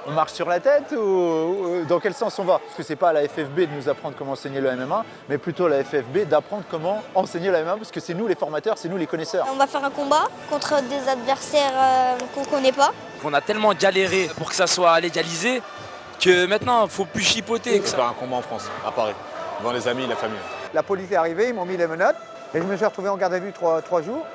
On marche sur la tête ou dans quel sens on va? Parce que c'est pas à la FFB de nous apprendre comment enseigner le MMA, mais plutôt à la FFB d'apprendre comment enseigner le MMA, parce que c'est nous les formateurs, c'est nous les connaisseurs. On va faire un combat contre des adversaires qu'on ne connaît pas. On a tellement galéré pour que ça soit légalisé que maintenant, il ne faut plus chipoter. C'est faire un combat en France, à Paris, devant les amis et la famille. La police est arrivée, ils m'ont mis les menottes et je me suis retrouvé en garde à vue trois jours.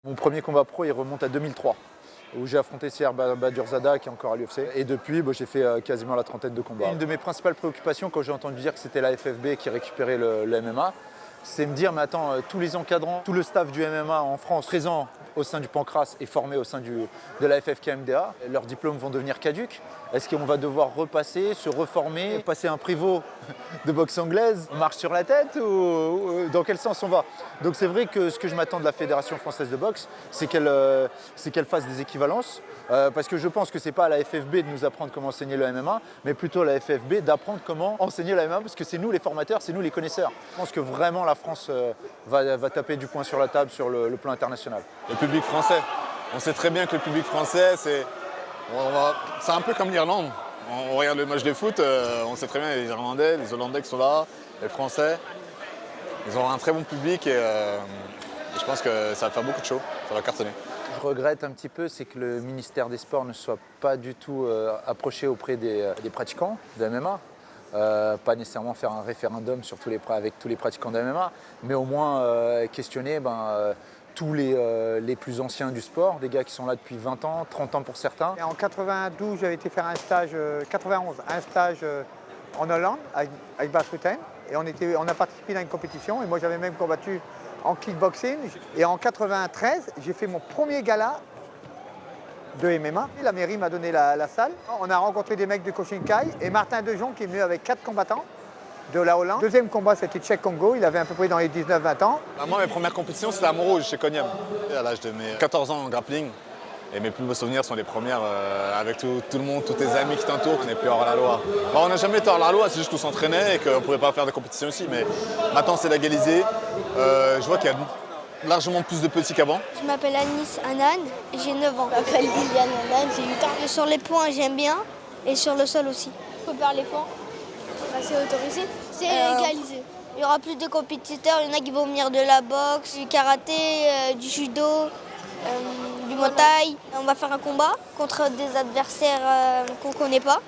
Mon premier combat pro, il remonte à 2003, où j'ai affronté Sier Badiourzada, qui est encore à l'UFC. Et depuis, j'ai fait quasiment la trentaine de combats. Une de mes principales préoccupations, quand j'ai entendu dire que c'était la FFB qui récupérait le MMA, c'est me dire, mais attends, tous les encadrants, tout le staff du MMA en France présent au sein du Pancras et formé au sein de la FFK-MDA, leurs diplômes vont devenir caducs. Est-ce qu'on va devoir repasser, se reformer, passer un prévôt de boxe anglaise? On marche sur la tête ou dans quel sens on va? Donc c'est vrai que ce que je m'attends de la Fédération française de boxe, c'est qu'elle fasse des équivalences. Parce que je pense que c'est pas à la FFB de nous apprendre comment enseigner le MMA, mais plutôt à la FFB d'apprendre comment enseigner le MMA, parce que c'est nous les formateurs, c'est nous les connaisseurs. Je pense que vraiment la France va taper du poing sur la table sur le plan international. Le public français, on sait très bien que le public français, c'est un peu comme l'Irlande. On regarde le match de foot, on sait très bien les Irlandais, les Hollandais qui sont là, les Français. Ils ont un très bon public et je pense que ça va faire beaucoup de show, ça va cartonner. Je regrette un petit peu, c'est que le ministère des Sports ne soit pas du tout approché auprès des pratiquants de MMA. Pas nécessairement faire un référendum sur avec tous les pratiquants de MMA, mais au moins questionner tous les plus anciens du sport, des gars qui sont là depuis 20 ans, 30 ans pour certains. Et en 92, j'avais été faire un stage, 91, un stage en Hollande avec Bas Rutten. Et on a participé à une compétition et moi j'avais même combattu en kickboxing. Et en 93, j'ai fait mon premier gala de MMA. La mairie m'a donné la salle. On a rencontré des mecs de Koshinkai et Martin Dejon qui est venu avec 4 combattants de la Hollande. Deuxième combat, c'était Tchèque Congo. Il avait à peu près dans les 19-20 ans. Moi, mes premières compétitions, c'était à Montrouge, chez Cognem. À l'âge de mes 14 ans en grappling. Et mes plus beaux souvenirs sont les premières avec tout le monde, tous tes amis qui t'entourent, qu'on n'est plus hors la loi. On n'a jamais été hors la loi, c'est juste qu'on s'entraînait et qu'on ne pouvait pas faire de compétition aussi. Mais maintenant, c'est légalisé. Je vois qu'il y a largement plus de petits qu'avant. Je m'appelle Anis Anan, j'ai 9 ans. Je m'appelle Liliane Anan, j'ai 8 ans. Sur les points, j'aime bien et sur le sol aussi. On peut faire les points. C'est autorisé. C'est égalisé. Il y aura plus de compétiteurs, il y en a qui vont venir de la boxe, du karaté, du judo, du muay thai. On va faire un combat contre des adversaires qu'on ne connaît pas.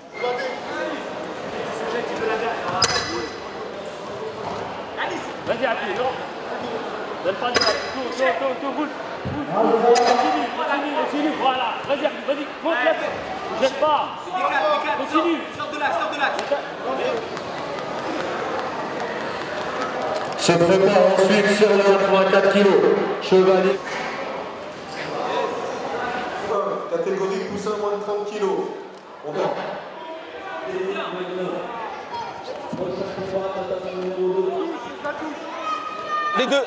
Vas-y, appuie, non. Donne pas de tout, bouge. Continue, voilà. Vas-y, monte la tête. Ne jette pas. Continue. Sors de là. Se prépare ensuite sur le 84 kg. Chevalier. Catégorie poussin moins de 30 kg. On va. Les deux.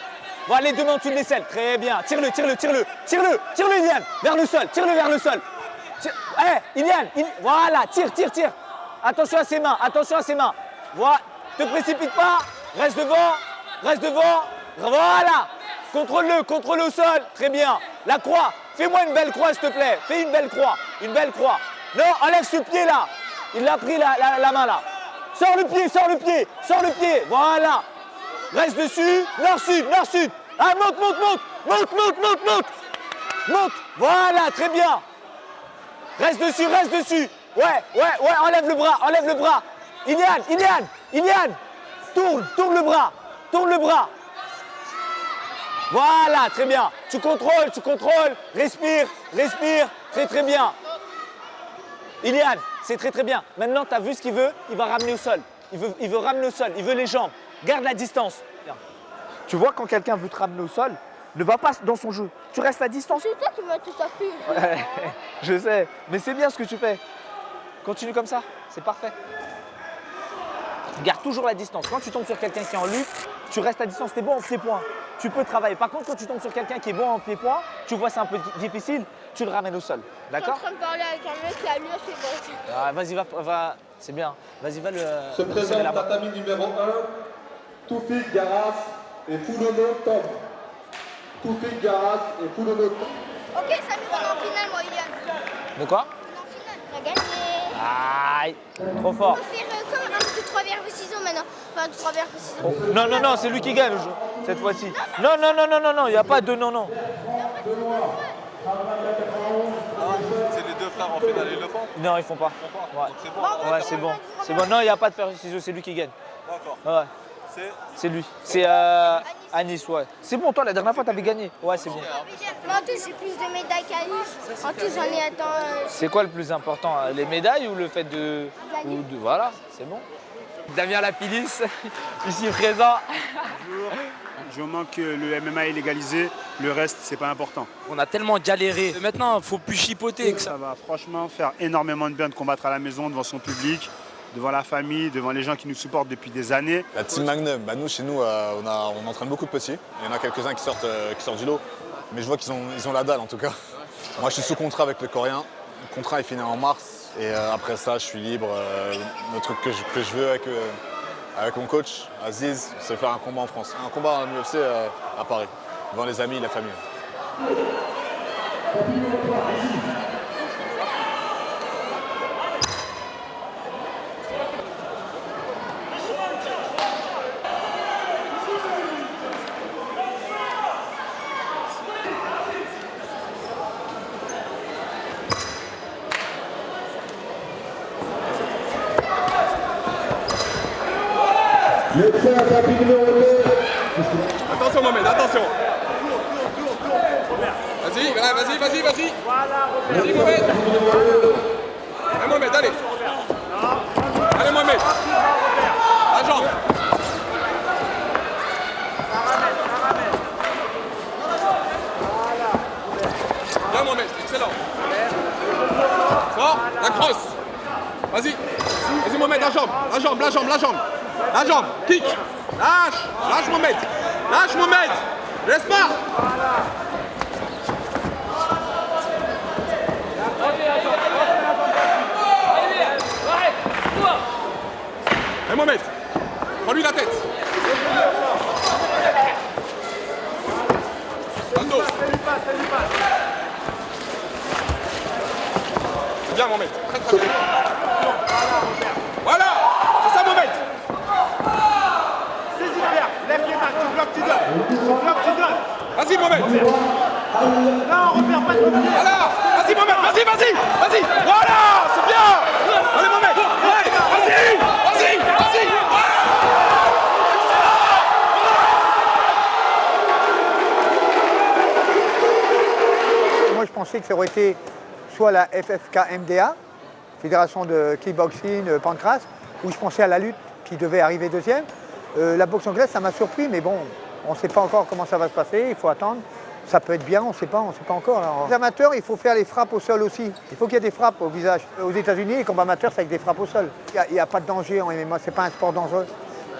Voilà, les deux mains au-dessus de l'aisselle. Très bien. Tire-le, Iliane. Vers le sol. Tire-le vers le sol. Iliane. Voilà, tire. Attention à ses mains. Voilà. Te précipite pas. Reste devant. Voilà. Contrôle-le au sol. Très bien. La croix. Fais-moi une belle croix, s'il te plaît. Fais une belle croix. Non, enlève ce pied là. Il a pris la main là. Sors le pied. Voilà. Reste dessus. Nord-sud. Ah, monte. Voilà, très bien. Reste dessus. Ouais. Enlève le bras. Iliane. Tourne le bras. Voilà, très bien. Tu contrôles. Respire. Très bien. Iliane, c'est très bien. Maintenant, tu as vu ce qu'il veut. Il va ramener au sol. Il veut ramener au sol. Il veut les jambes. Garde la distance. Tu vois, quand quelqu'un veut te ramener au sol, ne va pas dans son jeu. Tu restes à distance. C'est toi qui m'as tout appris. Ouais, je sais. Mais c'est bien ce que tu fais. Continue comme ça. C'est parfait. Garde toujours la distance. Quand tu tombes sur quelqu'un qui est en lutte, tu restes à distance, t'es bon en pied-point. Tu peux travailler. Par contre, quand tu tombes sur quelqu'un qui est bon en pied-point, tu vois c'est un peu difficile, tu le ramènes au sol. D'accord? Je suis en train de parler avec un mec qui a l'allure, c'est bon. Ah, vas-y, va. C'est bien. Vas-y, va le. Se présente tatami numéro 1, Toufik Garas et Foulono Tom. Toufik Garas et Foulono Tom. Ok, Samy, on est en finale, moi, Ilian. De quoi? On est en finale. On a gagné. Aïe, trop fort. On va faire comme un petit 3 verres de ciseaux maintenant. Enfin, un 3 verres de ciseaux. Non, c'est lui qui gagne cette fois-ci. Non, il n'y a pas de non. C'est les deux frères en finale, ils le font? Non, ils font pas. Ouais, c'est bon. C'est bon. Non, il n'y a pas de fer ciseaux, c'est lui qui gagne. D'accord. Ouais. C'est lui. C'est à Nice, ouais. C'est bon, toi, la dernière fois, t'avais gagné. Ouais, c'est bon. Mais en tout, j'ai plus de médailles qu'à Nice. En tout, j'en ai atteint. C'est quoi le plus important? Les médailles ou le fait de. Voilà, c'est bon. Damien Lapilis, ici présent. Bonjour. Du moment que le MMA est légalisé, le reste, c'est pas important. On a tellement galéré. Maintenant, il ne faut plus chipoter. Ça va franchement faire énormément de bien de combattre à la maison, devant son public, devant la famille, devant les gens qui nous supportent depuis des années. La Team Magnum, nous, chez nous, on entraîne beaucoup de petits. Il y en a quelques-uns qui sortent du lot. Mais je vois qu'ils ont la dalle, en tout cas. Moi, je suis sous contrat avec le Coréen. Le contrat est fini en mars. Et après ça, je suis libre. Le truc que je veux avec mon coach, Aziz, c'est faire un combat en France. Un combat en UFC à Paris, devant les amis et la famille. Attention Mohamed, attention. Vas-y, vas-y. Vas-y Mohamed. Allez Mohamed, allez. Allez Mohamed. La jambe. Bien Mohamed, excellent. Sors, la crosse. Vas-y Mohamed, la jambe, kick. Lâche Mohamed. Laisse pas. Et Mohamed, prends-lui la tête. Dans le dos. C'est bien Mohamed, très bien. Voilà, c'est ça Mohamed. Saisis bien, lève les mains, tu donnes. Vas-y Mohamed. Là, on repère pas de mobilité. Voilà, vas-y Mohamed, vas-y. Voilà, c'est bien. Allez Mohamed, ouais, vas-y. Moi, je pensais que ça aurait été soit la FFK MDA, Fédération de Kickboxing Pancras, où je pensais à la lutte qui devait arriver deuxième. La boxe anglaise, ça m'a surpris, mais bon, on ne sait pas encore comment ça va se passer, il faut attendre. Ça peut être bien, on ne sait pas encore. Alors. Les amateurs, il faut faire les frappes au sol aussi. Il faut qu'il y ait des frappes au visage. Aux États-Unis, les combats amateurs, c'est avec des frappes au sol. Il n'y a pas de danger en MMA, ce n'est pas un sport dangereux.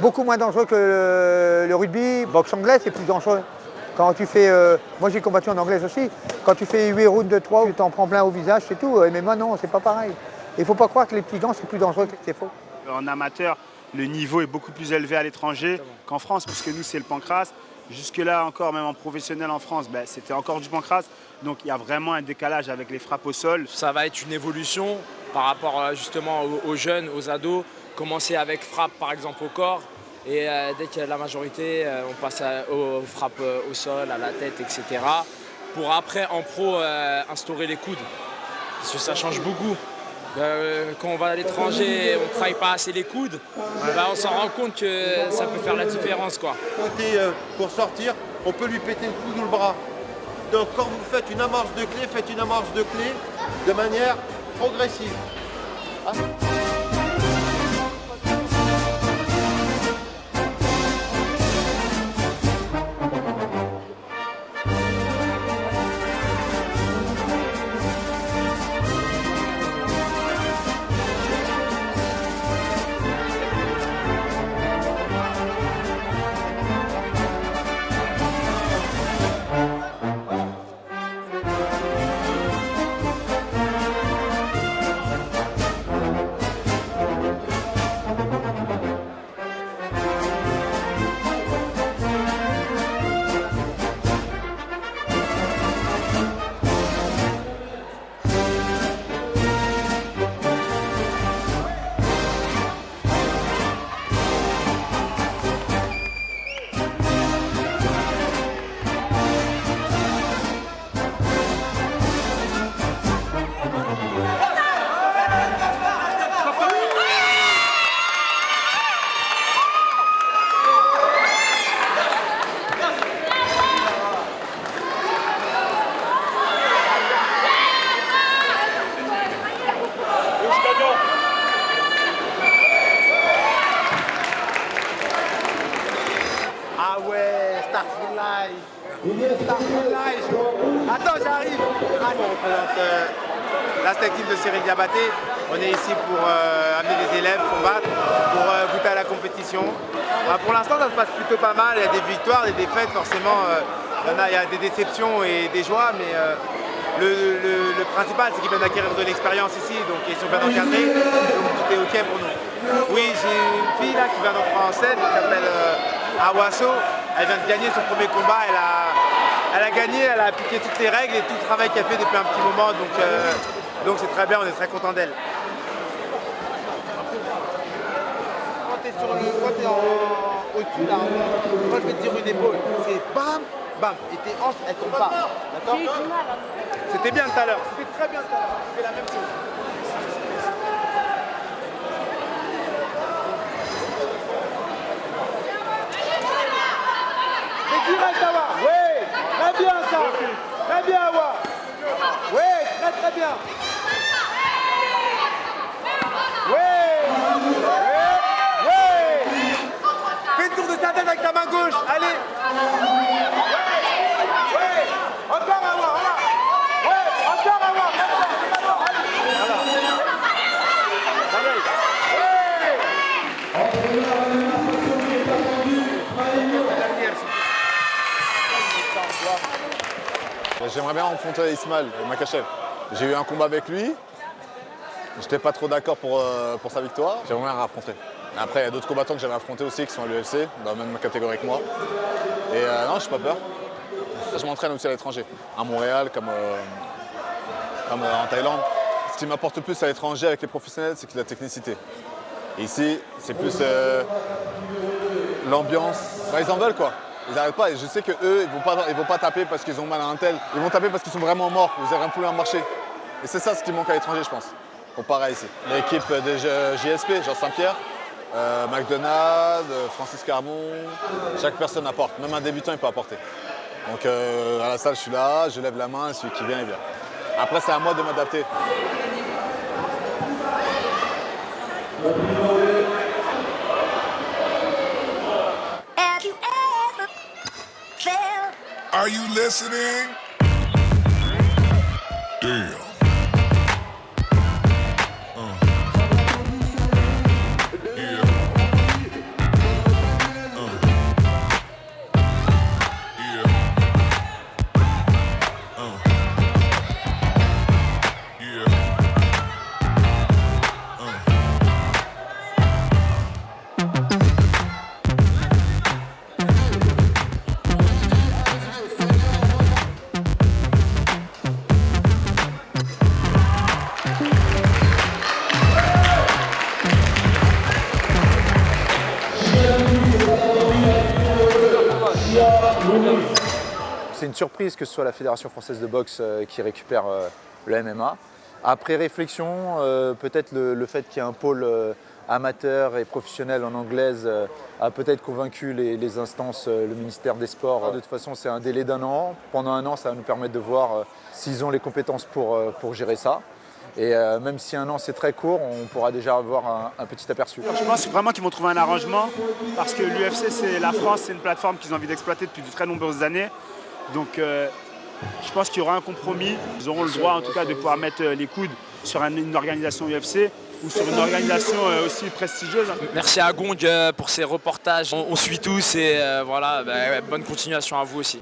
Beaucoup moins dangereux que le rugby. Boxe anglaise, c'est plus dangereux. Quand tu fais, moi j'ai combattu en anglaise aussi, quand tu fais 8 rounds de 3 où tu t'en prends plein au visage, c'est tout. MMA non, c'est pas pareil. Il ne faut pas croire que les petits gants c'est plus dangereux, c'est faux. En amateur, le niveau est beaucoup plus élevé à l'étranger qu'en France, puisque nous c'est le pancras. Jusque-là encore, même en professionnel en France, c'était encore du pancras. Donc il y a vraiment un décalage avec les frappes au sol. Ça va être une évolution par rapport justement aux jeunes, aux ados. Commencer avec frappe par exemple au corps. Et dès qu'il y a la majorité, on passe aux frappes au sol, à la tête, etc. Pour après, en pro, instaurer les coudes. Parce que ça change beaucoup. Quand on va à l'étranger, on ne travaille pas assez les coudes, on s'en rend compte que ça peut faire la différence, quoi. Pour sortir, on peut lui péter le coude ou le bras. Donc quand vous faites une amorce de clé, faites une amorce de clé de manière progressive. Attends, j'arrive. On représente la team de Cyril Diabaté. On est ici pour amener des élèves combattre, pour goûter à la compétition. Pour l'instant, ça se passe plutôt pas mal. Il y a des victoires, des défaites, forcément. Il y a des déceptions et des joies, mais le principal, c'est qu'ils viennent d'acquérir de l'expérience ici, donc ils sont bien encadrés, donc tout est OK pour nous. Oui, j'ai une fille là qui vient d'entrer en scène, qui s'appelle Awaso. Elle vient de gagner son premier combat, elle a gagné, elle a appliqué toutes les règles et tout le travail qu'elle fait depuis un petit moment, donc c'est très bien, on est très content d'elle. Quand tu es au-dessus là, moi je vais te dire une épaule, c'est bam, bam, et tes hanches elles tombent pas, d'accord? C'était bien tout à l'heure, c'était très bien tout à l'heure, je fais la même chose. C'est direct Awa, oui, très bien ça, très bien Awa, oui, très très bien. Oui, oui, fais le tour de ta tête avec ta main gauche, allez. Encore Awa, encore Awa. J'aimerais bien rencontrer Ismaël Makhachev. J'ai eu un combat avec lui. J'étais pas trop d'accord pour sa victoire. J'aimerais bien le rencontrer. Après, il y a d'autres combattants que j'avais affrontés aussi qui sont à l'UFC, dans la même catégorie que moi. Et non, je suis pas peur. Je m'entraîne aussi à l'étranger, à Montréal comme en Thaïlande. Ce qui m'apporte le plus à l'étranger avec les professionnels, c'est la technicité. Et ici, c'est plus l'ambiance. Ils en veulent quoi. Ils n'arrêtent pas. Et je sais qu'eux, ils vont pas taper parce qu'ils ont mal à un tel. Ils vont taper parce qu'ils sont vraiment morts. Vous avez un poulet à marcher. Et c'est ça ce qui manque à l'étranger, je pense. Comparé à ici. L'équipe de JSP, Jean Saint-Pierre, McDonald, Francis Carmon, chaque personne apporte. Même un débutant, il peut apporter. Donc à la salle, je suis là, je lève la main, et celui qui vient, il vient. Après, c'est à moi de m'adapter. Are you listening? Damn. C'est une surprise que ce soit la Fédération française de boxe qui récupère le MMA. Après réflexion, peut-être le fait qu'il y ait un pôle amateur et professionnel en anglaise a peut-être convaincu les instances, le ministère des Sports. De toute façon, c'est un délai d'1 an. Pendant 1 an, ça va nous permettre de voir s'ils ont les compétences pour gérer ça. Et même si 1 an c'est très court, on pourra déjà avoir un petit aperçu. Je pense vraiment qu'ils vont trouver un arrangement parce que l'UFC, la France, c'est une plateforme qu'ils ont envie d'exploiter depuis de très nombreuses années. Donc je pense qu'il y aura un compromis. Ils auront le droit en tout cas de pouvoir mettre les coudes sur une organisation UFC ou sur une organisation aussi prestigieuse. Merci à Gong pour ses reportages. On suit tous et voilà, bonne continuation à vous aussi.